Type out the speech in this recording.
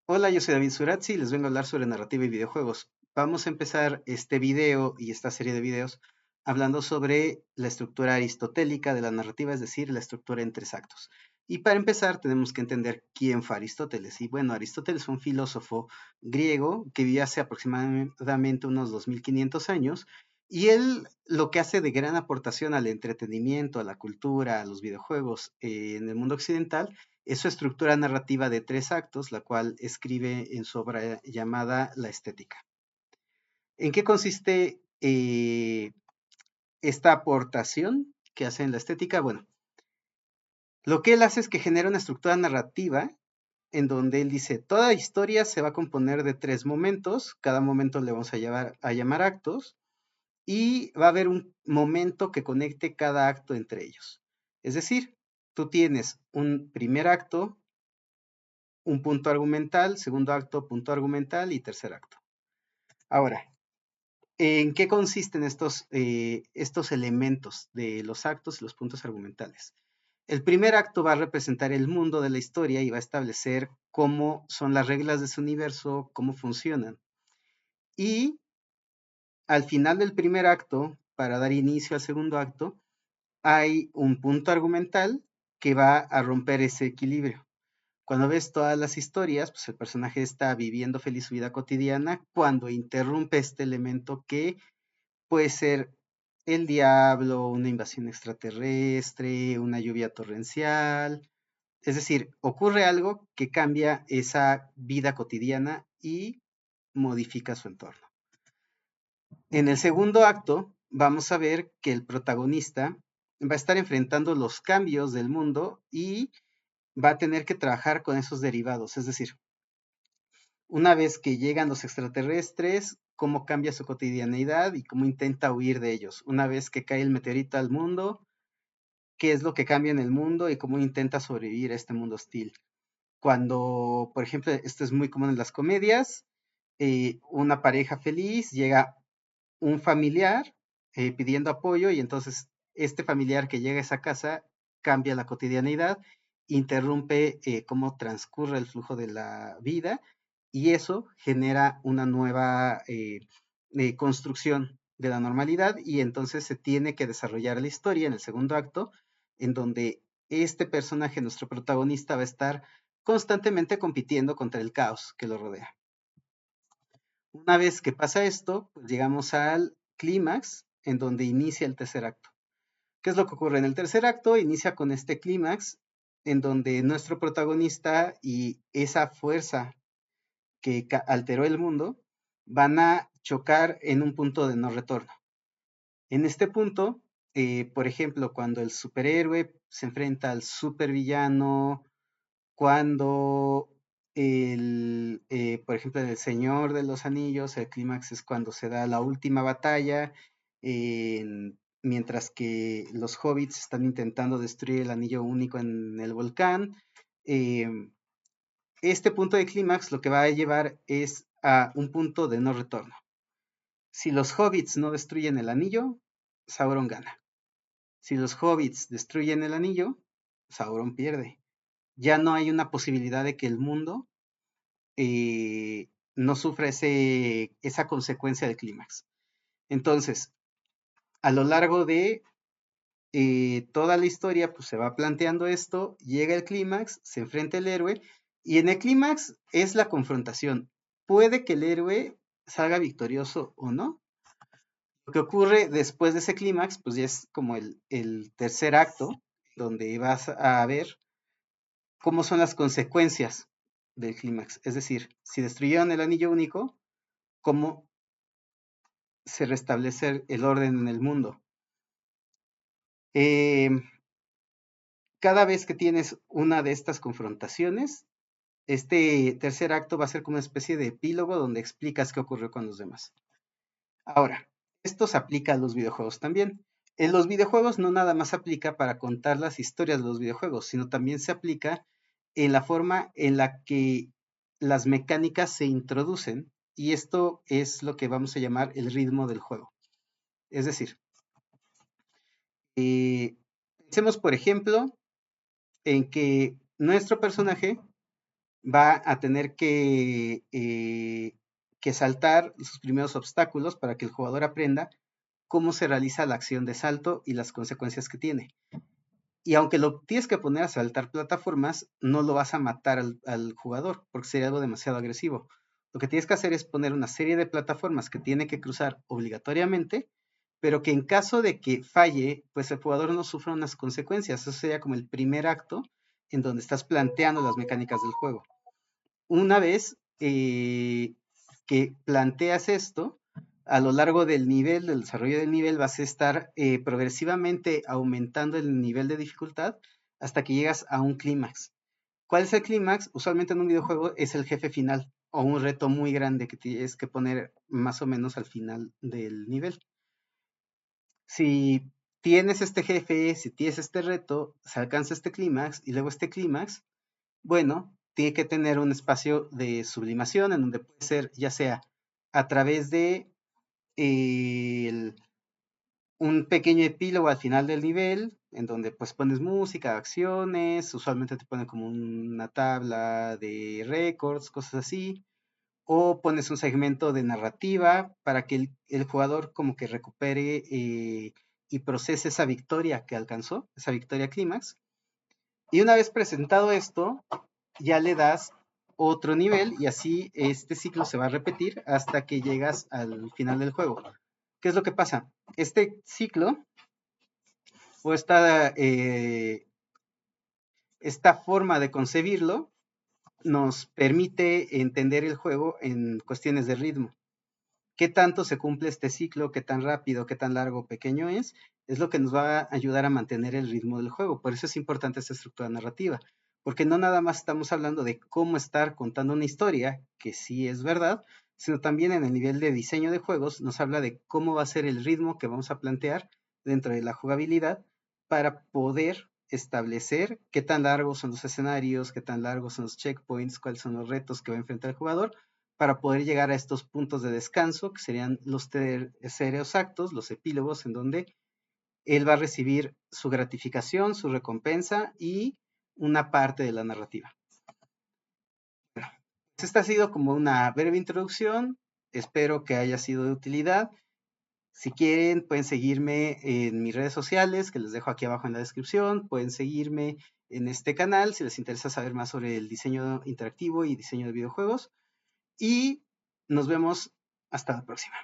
Hola, yo soy David Surazzi y les vengo a hablar sobre narrativa y videojuegos. Vamos a empezar este video y esta serie de videos hablando sobre la estructura aristotélica de la narrativa, es decir, la estructura en tres actos. Y para empezar tenemos que entender quién fue Aristóteles. Y bueno, Aristóteles fue un filósofo griego que vivió hace aproximadamente unos 2500 años y él lo que hace de gran aportación al entretenimiento, a la cultura, a los videojuegos en el mundo occidental es su estructura narrativa de tres actos, la cual escribe en su obra llamada La Estética. ¿En qué consiste esta aportación que hace en la estética? Bueno, lo que él hace es que genera una estructura narrativa en donde él dice, toda historia se va a componer de tres momentos, cada momento le vamos a llamar actos, y va a haber un momento que conecte cada acto entre ellos. Es decir, tú tienes un primer acto, un punto argumental, segundo acto, punto argumental y tercer acto. Ahora, ¿en qué consisten estos elementos de los actos y los puntos argumentales? El primer acto va a representar el mundo de la historia y va a establecer cómo son las reglas de su universo, cómo funcionan. Y al final del primer acto, para dar inicio al segundo acto, hay un punto argumental que va a romper ese equilibrio. Cuando ves todas las historias, pues el personaje está viviendo feliz su vida cotidiana cuando interrumpe este elemento que puede ser el diablo, una invasión extraterrestre, una lluvia torrencial. Es decir, ocurre algo que cambia esa vida cotidiana y modifica su entorno. En el segundo acto, vamos a ver que el protagonista va a estar enfrentando los cambios del mundo y va a tener que trabajar con esos derivados, es decir, una vez que llegan los extraterrestres, cómo cambia su cotidianidad y cómo intenta huir de ellos. Una vez que cae el meteorito al mundo, qué es lo que cambia en el mundo y cómo intenta sobrevivir a este mundo hostil. Cuando, por ejemplo, esto es muy común en las comedias, una pareja feliz, llega un familiar pidiendo apoyo y entonces este familiar que llega a esa casa cambia la cotidianidad, interrumpe cómo transcurre el flujo de la vida y eso genera una nueva construcción de la normalidad y entonces se tiene que desarrollar la historia en el segundo acto en donde este personaje, nuestro protagonista, va a estar constantemente compitiendo contra el caos que lo rodea. Una vez que pasa esto, pues llegamos al clímax en donde inicia el tercer acto. ¿Qué es lo que ocurre? En el tercer acto inicia con este clímax en donde nuestro protagonista y esa fuerza que alteró el mundo van a chocar en un punto de no retorno. En este punto, por ejemplo, cuando el superhéroe se enfrenta al supervillano, cuando por ejemplo, en El Señor de los Anillos, el clímax es cuando se da la última batalla, mientras que los hobbits están intentando destruir el anillo único en el volcán. em, este punto de clímax lo que va a llevar es a un punto de no retorno. Si los hobbits no destruyen el anillo, Sauron gana. Si los hobbits destruyen el anillo, Sauron pierde. Ya no hay una posibilidad de que el mundo no sufra esa consecuencia del clímax. Entonces, a lo largo de toda la historia, pues se va planteando esto, llega el clímax, se enfrenta el héroe, y en el clímax es la confrontación. Puede que el héroe salga victorioso o no. Lo que ocurre después de ese clímax, pues ya es como el tercer acto, donde vas a ver cómo son las consecuencias del clímax. Es decir, si destruyeron el anillo único, cómo se restablece el orden en el mundo. Eh, cada vez que tienes una de estas confrontaciones, este tercer acto va a ser como una especie de epílogo donde explicas qué ocurrió con los demás. Ahora, esto se aplica a los videojuegos también. En los videojuegos no nada más aplica para contar las historias de los videojuegos, sino también se aplica en la forma en la que las mecánicas se introducen y esto es lo que vamos a llamar el ritmo del juego. Es decir, pensemos por ejemplo en que nuestro personaje va a tener que saltar sus primeros obstáculos para que el jugador aprenda cómo se realiza la acción de salto y las consecuencias que tiene. Y aunque lo tienes que poner a saltar plataformas, no lo vas a matar al jugador, porque sería algo demasiado agresivo. Lo que tienes que hacer es poner una serie de plataformas que tiene que cruzar obligatoriamente, pero que en caso de que falle, pues el jugador no sufra unas consecuencias. Eso sería como el primer acto en donde estás planteando las mecánicas del juego. Una vez que planteas esto, a lo largo del nivel, del desarrollo del nivel, vas a estar progresivamente aumentando el nivel de dificultad hasta que llegas a un clímax. ¿Cuál es el clímax? Usualmente en un videojuego es el jefe final o un reto muy grande que tienes que poner más o menos al final del nivel. Si tienes este jefe, si tienes este reto, se alcanza este clímax y luego este clímax, bueno, tiene que tener un espacio de sublimación en donde puede ser ya sea a través de el- un pequeño epílogo al final del nivel, en donde pues pones música, acciones, usualmente te pone como una tabla de récords, cosas así, o pones un segmento de narrativa para que el jugador como que recupere y procese esa victoria que alcanzó, esa victoria clímax. Y una vez presentado esto, ya le das otro nivel y así este ciclo se va a repetir hasta que llegas al final del juego. ¿Qué es lo que pasa? Este ciclo o esta forma de concebirlo nos permite entender el juego en cuestiones de ritmo. ¿Qué tanto se cumple este ciclo? ¿Qué tan rápido? ¿Qué tan largo o pequeño es? Es lo que nos va a ayudar a mantener el ritmo del juego. Por eso es importante esta estructura narrativa, porque no nada más estamos hablando de cómo estar contando una historia, que sí es verdad, sino también en el nivel de diseño de juegos nos habla de cómo va a ser el ritmo que vamos a plantear dentro de la jugabilidad para poder establecer qué tan largos son los escenarios, qué tan largos son los checkpoints, cuáles son los retos que va a enfrentar el jugador para poder llegar a estos puntos de descanso, que serían los terceros actos, los epílogos, en donde él va a recibir su gratificación, su recompensa y una parte de la narrativa. Bueno, pues esta ha sido como una breve introducción, espero que haya sido de utilidad. Si quieren, pueden seguirme en mis redes sociales, que les dejo aquí abajo en la descripción. Pueden seguirme en este canal si les interesa saber más sobre el diseño interactivo y diseño de videojuegos. Y nos vemos hasta la próxima.